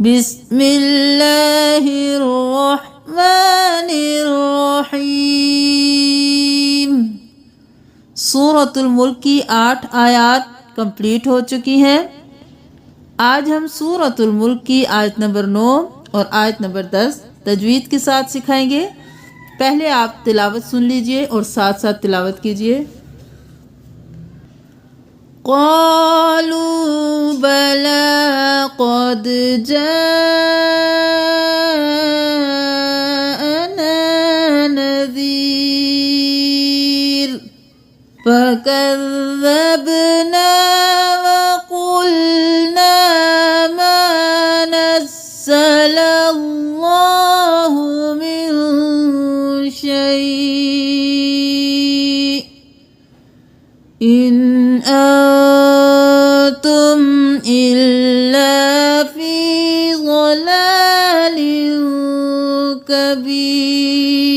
بسم اللہ الرحمن الرحیم۔ سورۃ الملک کی 8 آیات کمپلیٹ ہو چکی ہیں۔ آج ہم سورۃ الملک کی آیت نمبر 9 اور آیت نمبر 10 تجوید کے ساتھ سکھائیں گے۔ پہلے آپ تلاوت سن لیجئے اور ساتھ ساتھ تلاوت کیجئے۔ قالوا بلى قد جاءنا نذير فكذبنا وقلنا ما نزل الله من شيء إن أنتم إلا في ضلال كبير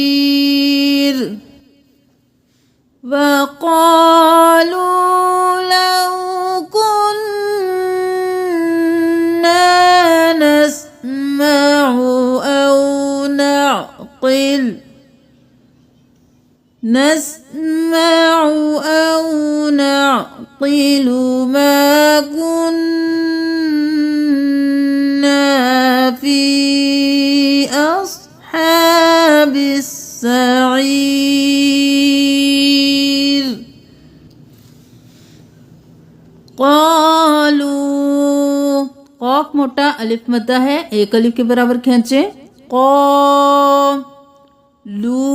وقالوا لو كنا نسمع أو نعقل ما كنا في أصحاب السعير قالوا قاف موٹا الف مدہ ہے، ایک الف کے برابر کھینچیں۔ لو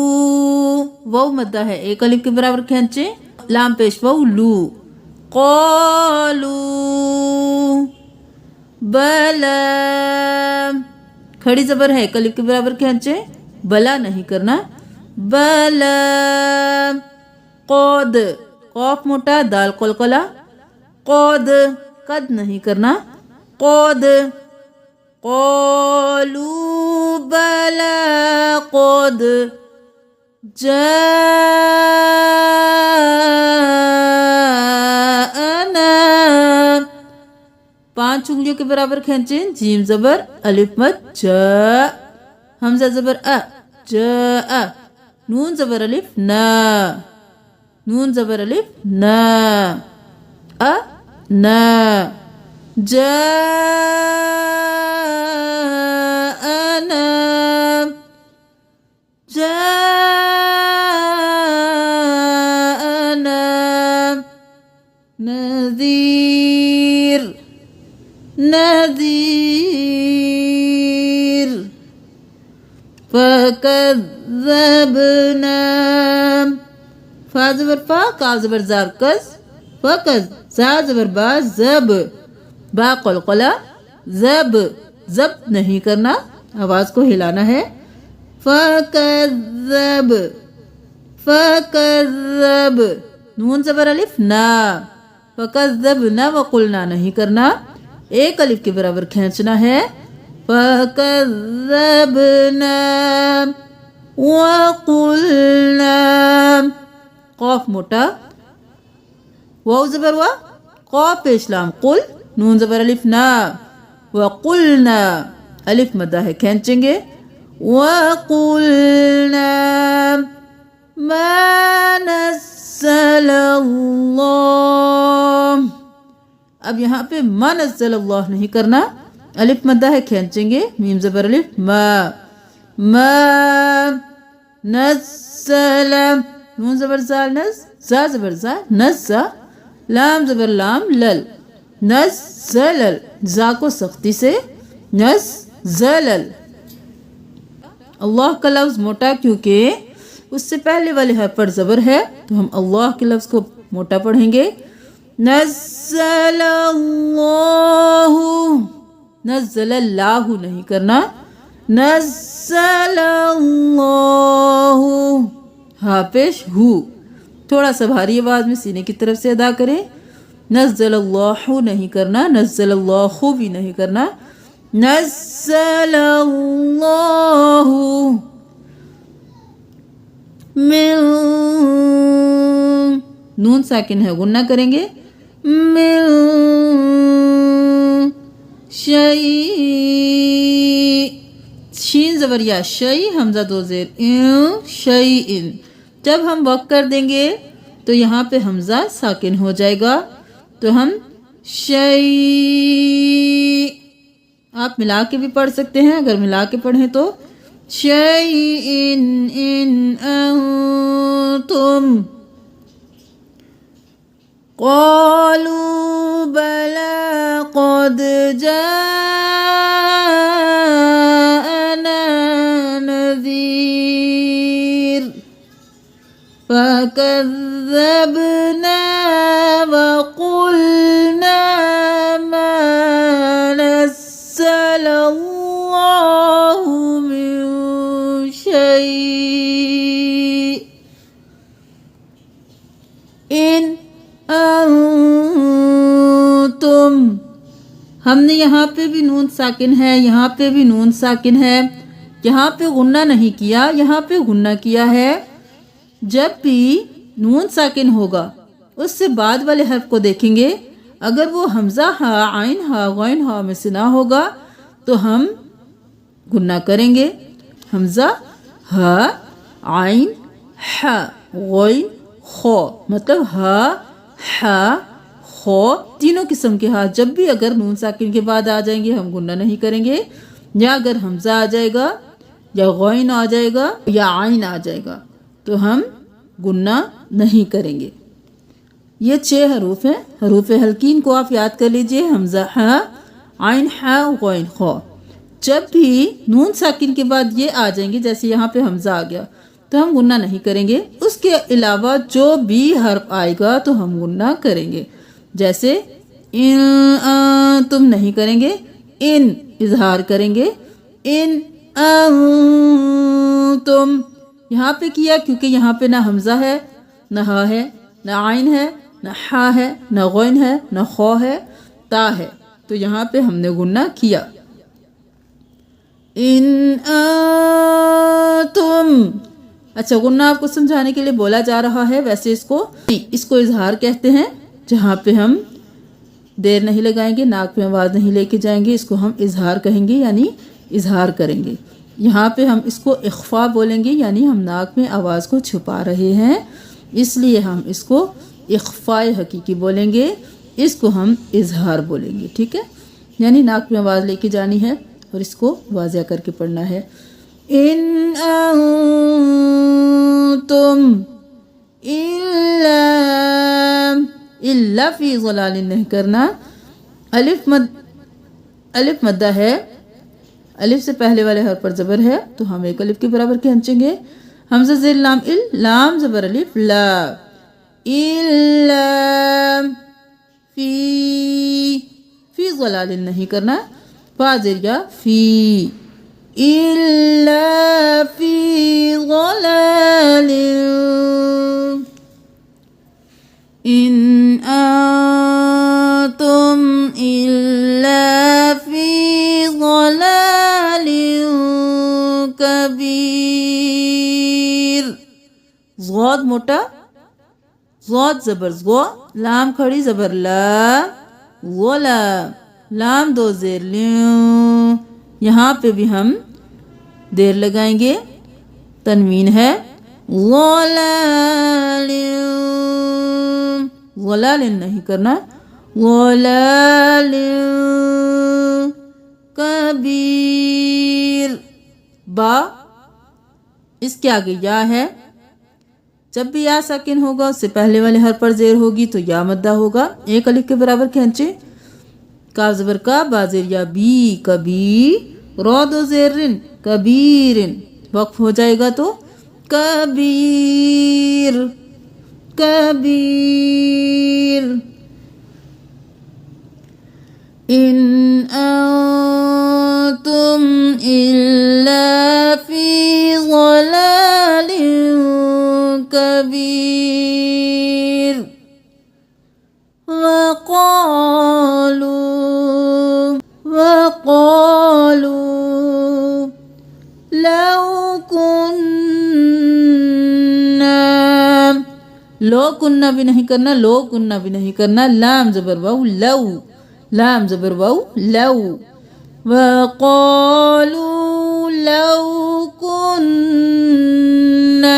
واو مدہ ہے، ایک الف کے برابر کھینچیں، لام پیش واو لو۔ قالو بلا کھڑی زبر ہے، ایک الف کے برابر کھینچیں، بلا نہیں کرنا، بلا۔ قد قاف موٹا دال قلقلہ، قد قد نہیں کرنا، قد۔ قالوا بلا قد جاءنا 5 انگلیوں کے برابر کھینچیں، جیم زبر الف مد جا، حمزہ زبر ا جا، نون زبر الف نا، نون زبر الف نا، ا نا، جاءنا جاءنا نذير نذير فكذبنا فا زبر فا، کاف زبر زار کز، فکز، زا زبر با زب، با قلقلہ، زب زب نہیں کرنا، آواز کو ہلانا ہے۔ فکذب فکذب، نون زبر الف نا، فکذبنا وقلنا نہیں کرنا، ایک الف کے برابر کھینچنا ہے۔ فکذبنا وقلنا، قاف موٹا واو زبر وا، قاف پیش لام قل، نون زبر الف نا، وقلنا الف مدہ ہے کھینچیں گے، وقلنا ما نزل اللہ، اب یہاں پہ ما نزل اللہ نہیں کرنا، الف مدہ ہے کھینچیں گے، میم زبر الف ما، ما نزل، نون زبر زال نز، زا زبر زا نزا، لام زبر لام لل، نزلل، زا کو سختی سے نزلل۔ اللہ کا لفظ موٹا کیونکہ اس سے پہلے والے حرف پر زبر ہے، تو ہم اللہ کے لفظ کو موٹا پڑھیں گے۔ نزل اللہ، نزل اللہ نہیں کرنا، نزل اللہ، ہاں پیش ہو، تھوڑا سا بھاری آواز میں سینے کی طرف سے ادا کریں۔ نزل اللہ نہیں کرنا، نزل اللہ بھی نہیں کرنا، نزل اللہ من، نون ساکن ہے غنہ کریں گے، من شيء شین زبر یا شئی حمزہ دو زیر شیئن. جب ہم وقف کر دیں گے تو یہاں پہ حمزہ ساکن ہو جائے گا تو ہم شیء. آپ ملا کے بھی پڑھ سکتے ہیں، اگر ملا کے پڑھیں تو شیئن ان انتم. قالوا بلى قد جاءنا نذير فكذبنا وقلنا ما نزل الله من شيء إن انتم. ہم نے یہاں پہ بھی نون ساکن ہے، یہاں پہ بھی نون ساکن ہے، یہاں پہ غنہ نہیں کیا، یہاں پہ غنہ کیا ہے. جب بھی نون ساکن ہوگا اس سے بعد والے حرف کو دیکھیں گے، اگر وہ حمزہ ہا عین ہا غین ہا میں سے نہ ہوگا تو ہم غنہ کریں گے. حمزہ ہا عین ہا غین خو، مطلب ہا ہا خو تینوں قسم کے ہاتھ جب بھی اگر نون ساکن کے بعد آ جائیں گے ہم غنہ نہیں کریں گے، یا اگر حمزہ آ جائے گا یا غین آ جائے گا یا عین آ جائے گا تو ہم غنہ نہیں کریں گے. یہ 6 حروف ہیں. حروف حلقین کو آپ یاد کر لیجئے، حمزہ ہا عین ہا غین خو. جب بھی نون ساکن کے بعد یہ آ جائیں گے، جیسے یہاں پہ حمزہ آ گیا تو ہم غنہ نہیں کریں گے. اس کے علاوہ جو بھی حرف آئے گا تو ہم غنہ کریں گے. جیسے تم نہیں کریں گے، ان اظہار کریں گے. ان تم یہاں پہ کیا کیونکہ یہاں پہ نہ حمزہ ہے، نہ ہا ہے، نہ عین ہے، نہ ہا ہے، نہ غین ہے، نہ خو ہے، تا ہے، تو یہاں پہ ہم نے غنہ کیا. ان تم. اچھا، غنہ آپ کو سمجھانے کے لیے بولا جا رہا ہے، ویسے اس کو اظہار کہتے ہیں. جہاں پہ ہم دیر نہیں لگائیں گے، ناک پہ آواز نہیں لے کے جائیں گے، اس کو ہم اظہار کہیں گے، یعنی اظہار کریں گے. یہاں پہ ہم اس کو اخفا بولیں گے، یعنی ہم ناک میں آواز کو چھپا رہے ہیں، اس لیے ہم اس کو اخفاء حقیقی بولیں گے. اس کو ہم اظہار بولیں گے. ٹھیک ہے، یعنی ناک میں آواز لے کے جانی ہے اور اس کو واضح کر کے پڑھنا ہے. ان انتم الا فی ضلال نہیں کرنا. الف مدہ ہے، الف سے پہلے والے حرف پر زبر ہے تو ہم ایک الف کے برابر کھینچیں گے. حمزہ زیر لام لام زبر الف لا. الا فی ضلال نہیں کرنا. فا زیر یا فی. الا فی ضلال. ان انتم الا فی ضلال کبیر. ضاد موٹا، ضاد زبر زو، لام کھڑی زبر لا، ولا لام دو زیر لیوں. یہاں پہ بھی ہم دیر لگائیں گے، تنوین ہے. ضلال ضلال نہیں کرنا. ضلال کبیر. با اس کے آگے یا ہے. جب بھی یا ساکن ہوگا اس سے پہلے والے حرف پر زیر ہوگی تو یا مدہ ہوگا. ایک الف کے برابر کھینچے. کاف زبر کا، با زیر یا بی کبی، رو دو زیر رن کبیرن. وقف ہو جائے گا تو کبیر کبیر. ان انتم الا فی ضلال کبیر. وقالوا لو كنا. لو کننا بھی نہیں کرنا، لو کننا بھی نہیں کرنا. لام زبر واو لو، لام زبر واو لو وقالوا لو كنا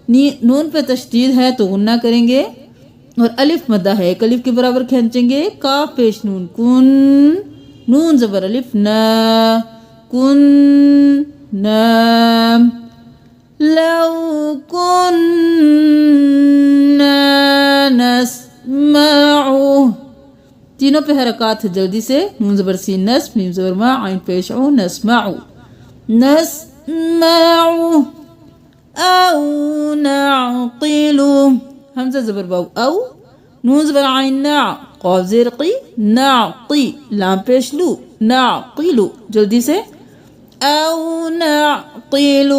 نون پہ تشدید ہے تو غنہ کریں گے اور الف مدہ ہے ایک الف کے برابر کھینچیں گے کاف پیش نون کن نون زبر الف نا کن نا لو كنا نسمع تینوں پہ حرکات ہے جلدی سے نون زبر سین نصب میم زبر ما عین پیش او نسمع نسمع او نعقل حمزہ زبر واو او نون زبر عین نا قاف زیر قی نعقی لام پیش لو نعقل جلدی سے او نعقل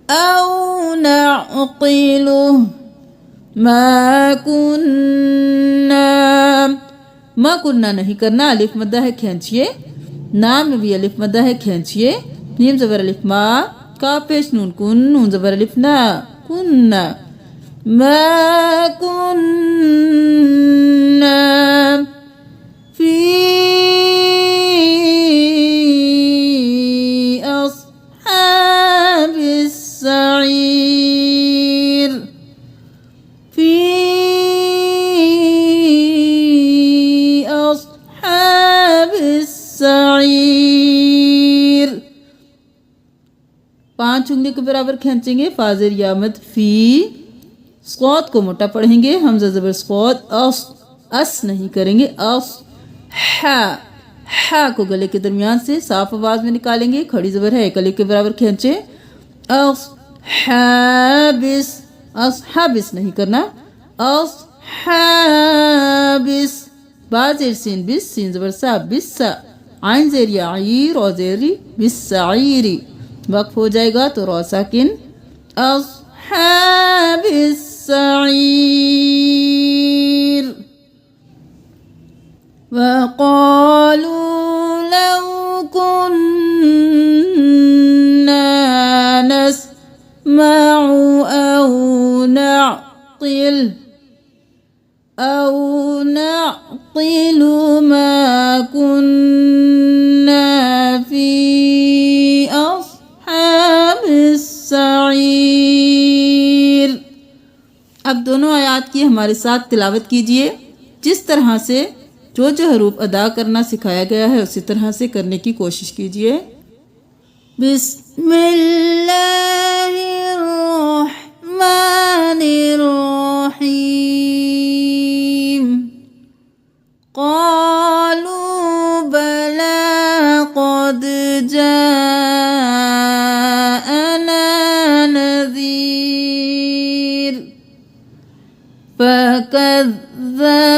او نعقل ما کننا نہیں کرنا الف مدہ ہے کھینچیے نام میں بھی الف مدہ ہے کھینچیے میم زبر الف ما کاف پیش نون کن نون زبر الف نا کننا ما کننا فی اصحاب السعیر فی اصحاب السعیر 5 انگلی کے برابر کھینچیں گے فاضر یا مد فی صاد کو موٹا پڑھیں گے حمزہ زبر صاد اس نہیں کریں گے اس ہا کو گلے کے درمیان سے صاف آواز میں نکالیں گے کھڑی زبر ہے ایک الف کے برابر کھینچے اصحابس اصحابس نہیں کرنا اصحابس با زیر سین بس سین زبر سا بس عین زیر یا عیر اور زیری بالسعیری وقف ہو جائے گا تو را ساکن اصحاب السعیر وقالوا لو كنا نسمع أو نعقل ما كنا في أصحاب السعير اب دونوں آیات کی ہمارے ساتھ تلاوت کیجئے جس طرح سے جو حروف ادا کرنا سکھایا گیا ہے اسی طرح سے کرنے کی کوشش کیجئے بسم اللہ الرحمن الرحیم قالوا بلا قد جاءنا نذیر فكذبنا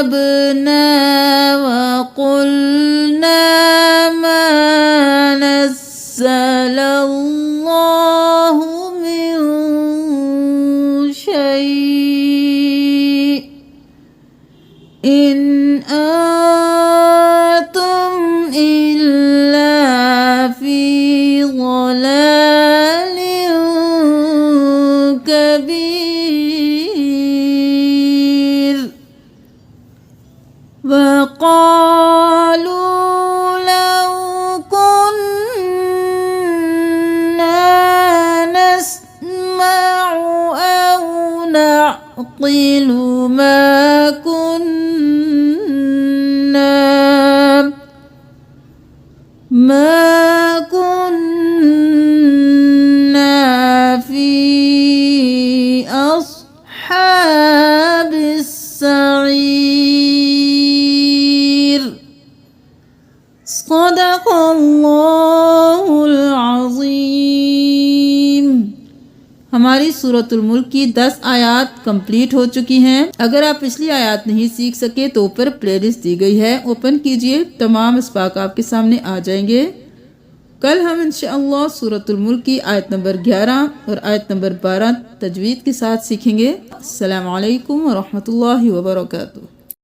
وقلنا ما نزل الله من شيء إن أنتم إلا في ضلال كبير وقالوا لو كنا نسمع أو نعقل ما كنا في أصحاب السعير صدق اللہ العظیم ہماری سورۃ الملک کی 10 آیات کمپلیٹ ہو چکی ہیں اگر آپ پچھلی آیات نہیں سیکھ سکے تو اوپر پلے لسٹ دی گئی ہے اوپن کیجئے تمام اسباق آپ کے سامنے آ جائیں گے کل ہم انشاءاللہ سورۃ الملک کی آیت نمبر 11 اور آیت نمبر 12 تجوید کے ساتھ سیکھیں گے السلام علیکم ورحمۃ اللہ وبرکاتہ